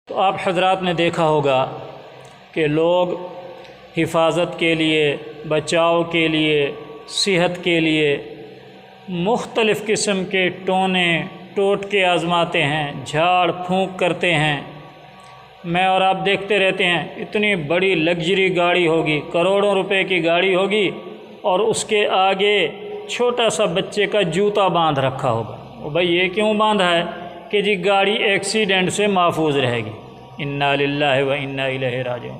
تو آپ حضرات نے دیکھا ہوگا کہ لوگ حفاظت کے لیے، بچاؤ کے لیے، صحت کے لیے مختلف قسم کے ٹونے ٹوٹکے آزماتے ہیں، جھاڑ پھونک کرتے ہیں۔ میں اور آپ دیکھتے رہتے ہیں، اتنی بڑی لگژری گاڑی ہوگی، کروڑوں روپے کی گاڑی ہوگی، اور اس کے آگے چھوٹا سا بچے کا جوتا باندھ رکھا ہوگا۔ وہ بھائی یہ کیوں باندھا ہے؟ کہ جی گاڑی ایکسیڈنٹ سے محفوظ رہے گی۔ انا للہ و انا الیہ راجعون۔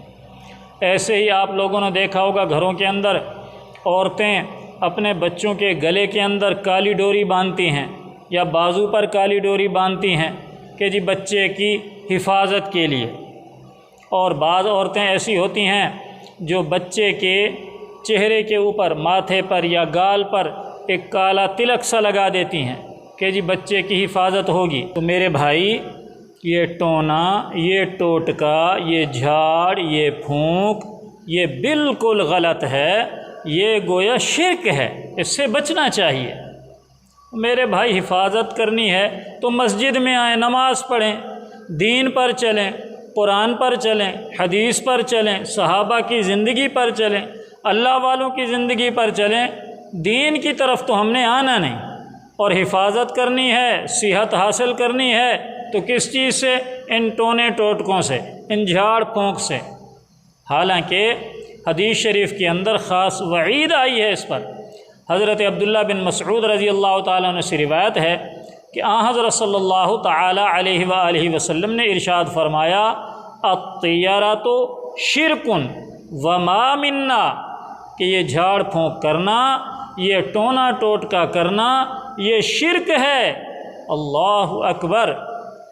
ایسے ہی آپ لوگوں نے دیکھا ہوگا گھروں کے اندر عورتیں اپنے بچوں کے گلے کے اندر کالی ڈوری باندھتی ہیں یا بازو پر کالی ڈوری باندھتی ہیں کہ جی بچے کی حفاظت کے لیے۔ اور بعض عورتیں ایسی ہوتی ہیں جو بچے کے چہرے کے اوپر، ماتھے پر یا گال پر ایک کالا تلک سا لگا دیتی ہیں کہ جی بچے کی حفاظت ہوگی۔ تو میرے بھائی، یہ ٹونا، یہ ٹوٹکا، یہ جھاڑ، یہ پھونک، یہ بالکل غلط ہے، یہ گویا شرک ہے، اس سے بچنا چاہیے۔ میرے بھائی، حفاظت کرنی ہے تو مسجد میں آئیں، نماز پڑھیں، دین پر چلیں، قرآن پر چلیں، حدیث پر چلیں، صحابہ کی زندگی پر چلیں، اللہ والوں کی زندگی پر چلیں۔ دین کی طرف تو ہم نے آنا نہیں، اور حفاظت کرنی ہے، صحت حاصل کرنی ہے تو کس چیز سے؟ ان ٹونے ٹوٹکوں سے، ان جھاڑ پھونک سے۔ حالانکہ حدیث شریف کے اندر خاص وعید آئی ہے اس پر۔ حضرت عبداللہ بن مسعود رضی اللہ تعالیٰ عنہ سے روایت ہے کہ حضرت صلی اللہ تعالیٰ علیہ وآلہ وسلم نے ارشاد فرمایا، الطیرۃ شرک وما منا، کہ یہ جھاڑ پھونک کرنا، یہ ٹونا ٹوٹکا کرنا، یہ شرک ہے۔ اللہ اکبر!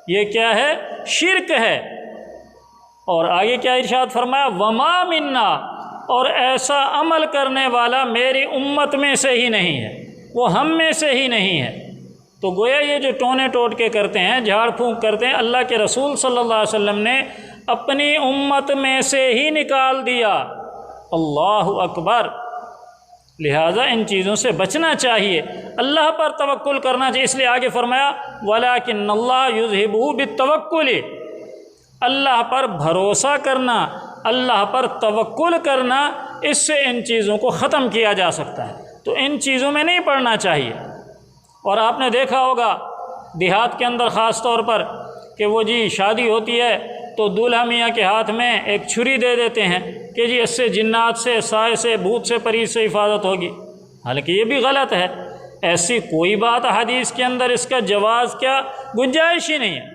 یہ کیا ہے؟ شرک ہے۔ اور آگے کیا ارشاد فرمایا؟ وما منا، اور ایسا عمل کرنے والا میری امت میں سے ہی نہیں ہے، وہ ہم میں سے ہی نہیں ہے۔ تو گویا یہ جو ٹونے ٹوٹکے کرتے ہیں، جھاڑ پھونک کرتے ہیں، اللہ کے رسول صلی اللہ علیہ وسلم نے اپنی امت میں سے ہی نکال دیا۔ اللہ اکبر! لہٰذا ان چیزوں سے بچنا چاہیے، اللہ پر توکل کرنا چاہیے۔ اس لیے آگے فرمایا، وَلَٰكِنَّ اللَّهَ يُذْهِبُهُ بِالتَّوَكُّلِ، اللہ پر بھروسہ کرنا، اللہ پر توکل کرنا، اس سے ان چیزوں کو ختم کیا جا سکتا ہے۔ تو ان چیزوں میں نہیں پڑنا چاہیے۔ اور آپ نے دیکھا ہوگا دیہات کے اندر خاص طور پر کہ وہ جی شادی ہوتی ہے تو دولہا میاں کے ہاتھ میں ایک چھری دے دیتے ہیں کہ جی اس سے جنات سے، سائے سے، بھوت سے، پری سے حفاظت ہوگی۔ حالانکہ یہ بھی غلط ہے، ایسی کوئی بات حدیث کے اندر اس کا جواز کیا گنجائش ہی نہیں ہے۔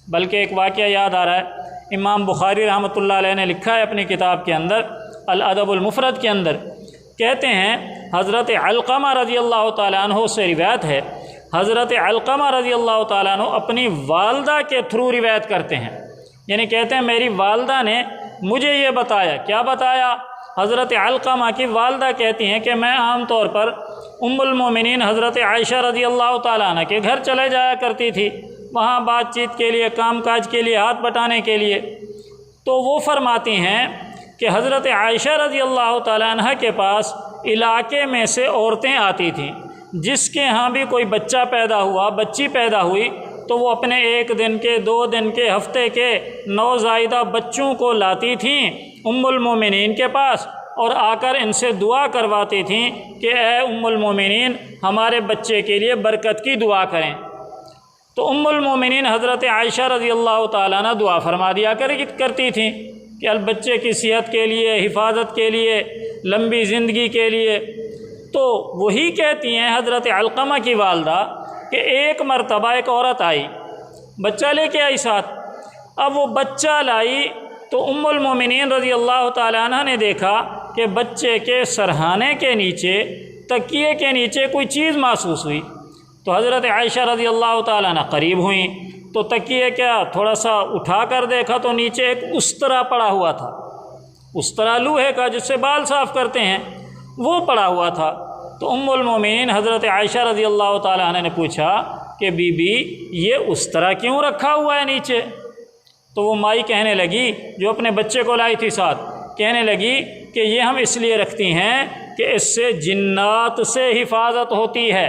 بلکہ ایک واقعہ یاد آ رہا ہے، امام بخاری رحمۃ اللہ علیہ نے لکھا ہے اپنی کتاب کے اندر الادب المفرد کے اندر، کہتے ہیں حضرت علقمہ رضی اللہ تعالیٰ عنہ سے روایت ہے، حضرت علقمہ رضی اللہ تعالیٰ عنہ اپنی والدہ کے تھرو روایت کرتے ہیں، یعنی کہتے ہیں میری والدہ نے مجھے یہ بتایا۔ کیا بتایا؟ حضرت علقمہ کی والدہ کہتی ہیں کہ میں عام طور پر ام المومنین حضرت عائشہ رضی اللہ تعالیٰ عنہ کے گھر چلے جایا کرتی تھی، وہاں بات چیت کے لیے، کام کاج کے لیے، ہاتھ بٹانے کے لیے۔ تو وہ فرماتی ہیں کہ حضرت عائشہ رضی اللہ تعالیٰ عنہ کے پاس علاقے میں سے عورتیں آتی تھیں، جس کے ہاں بھی کوئی بچہ پیدا ہوا، بچی پیدا ہوئی، تو وہ اپنے 1 دن کے، 2 دن کے، ہفتے کے نوزائیدہ بچوں کو لاتی تھیں ام المومنین کے پاس، اور آ کر ان سے دعا کرواتی تھیں کہ اے ام المومنین، ہمارے بچے کے لیے برکت کی دعا کریں۔ تو ام المومنین حضرت عائشہ رضی اللہ تعالیٰ عنہ دعا فرما دیا کرتی تھیں کہ بچے کی صحت کے لیے، حفاظت کے لیے، لمبی زندگی کے لیے۔ تو وہی کہتی ہیں حضرت علقمہ کی والدہ کہ ایک مرتبہ ایک عورت آئی، بچہ لے کے آئی ساتھ۔ اب وہ بچہ لائی تو ام المومنین رضی اللہ تعالیٰ عنہ نے دیکھا کہ بچے کے سرہانے کے نیچے، تکیے کے نیچے کوئی چیز محسوس ہوئی۔ تو حضرت عائشہ رضی اللہ تعالیٰ عنہ قریب ہوئیں تو تکیے کیا تھوڑا سا اٹھا کر دیکھا تو نیچے ایک استرا پڑا ہوا تھا، استرا لوہے کا جس سے بال صاف کرتے ہیں، وہ پڑا ہوا تھا۔ تو ام المومنین حضرت عائشہ رضی اللہ تعالیٰ عنہ نے پوچھا کہ بی بی یہ استرا کیوں رکھا ہوا ہے نیچے؟ تو وہ مائی کہنے لگی، جو اپنے بچے کو لائی تھی ساتھ، کہنے لگی کہ یہ ہم اس لیے رکھتی ہیں کہ اس سے جنات سے حفاظت ہوتی ہے،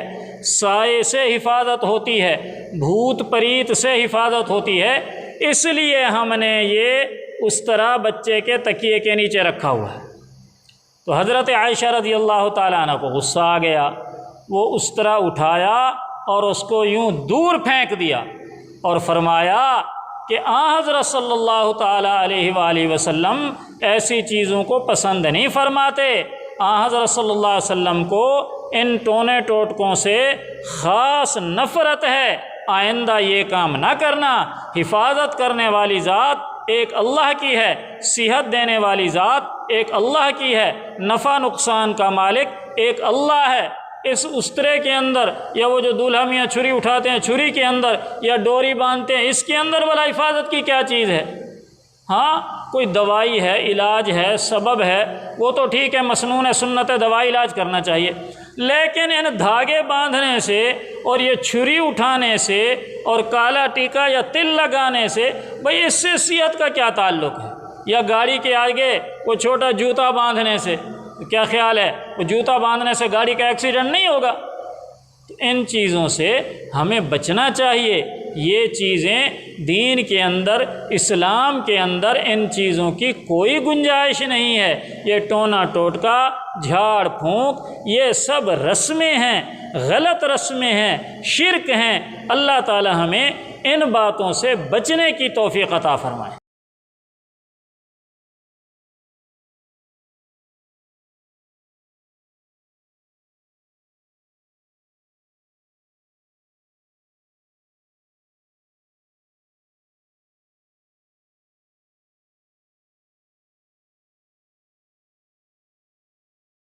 سائے سے حفاظت ہوتی ہے، بھوت پریت سے حفاظت ہوتی ہے، اس لیے ہم نے یہ اس طرح بچے کے تکیے کے نیچے رکھا ہوا ہے۔ تو حضرت عائشہ رضی اللہ تعالیٰ عنہ کو غصہ آ گیا، وہ اس طرح اٹھایا اور اس کو یوں دور پھینک دیا اور فرمایا کہ آن حضرت صلی اللہ تعالیٰ علیہ وآلہ وسلم ایسی چیزوں کو پسند نہیں فرماتے، آن حضرت صلی اللہ علیہ وسلم کو ان ٹونے ٹوٹکوں سے خاص نفرت ہے، آئندہ یہ کام نہ کرنا۔ حفاظت کرنے والی ذات ایک اللہ کی ہے، صحت دینے والی ذات ایک اللہ کی ہے، نفع نقصان کا مالک ایک اللہ ہے۔ اس استرے کے اندر یا وہ جو دولہا میاں چھری اٹھاتے ہیں چھری کے اندر یا ڈوری باندھتے ہیں اس کے اندر بھلا حفاظت کی کیا چیز ہے؟ ہاں کوئی دوائی ہے، علاج ہے، سبب ہے، وہ تو ٹھیک ہے، مسنون سنت ہے، دوائی علاج کرنا چاہیے، لیکن ان دھاگے باندھنے سے اور یہ چھری اٹھانے سے اور کالا ٹیکا یا تل لگانے سے بھئی اس سے صحت کا کیا تعلق ہے؟ یا گاڑی کے آگے وہ چھوٹا جوتا باندھنے سے کیا خیال ہے وہ جوتا باندھنے سے گاڑی کا ایکسیڈنٹ نہیں ہوگا؟ تو ان چیزوں سے ہمیں بچنا چاہیے۔ یہ چیزیں دین کے اندر، اسلام کے اندر ان چیزوں کی کوئی گنجائش نہیں ہے۔ یہ ٹونا ٹوٹکا، جھاڑ پھونک، یہ سب رسمیں ہیں، غلط رسمیں ہیں، شرک ہیں۔ اللہ تعالی ہمیں ان باتوں سے بچنے کی توفیق عطا فرمائے۔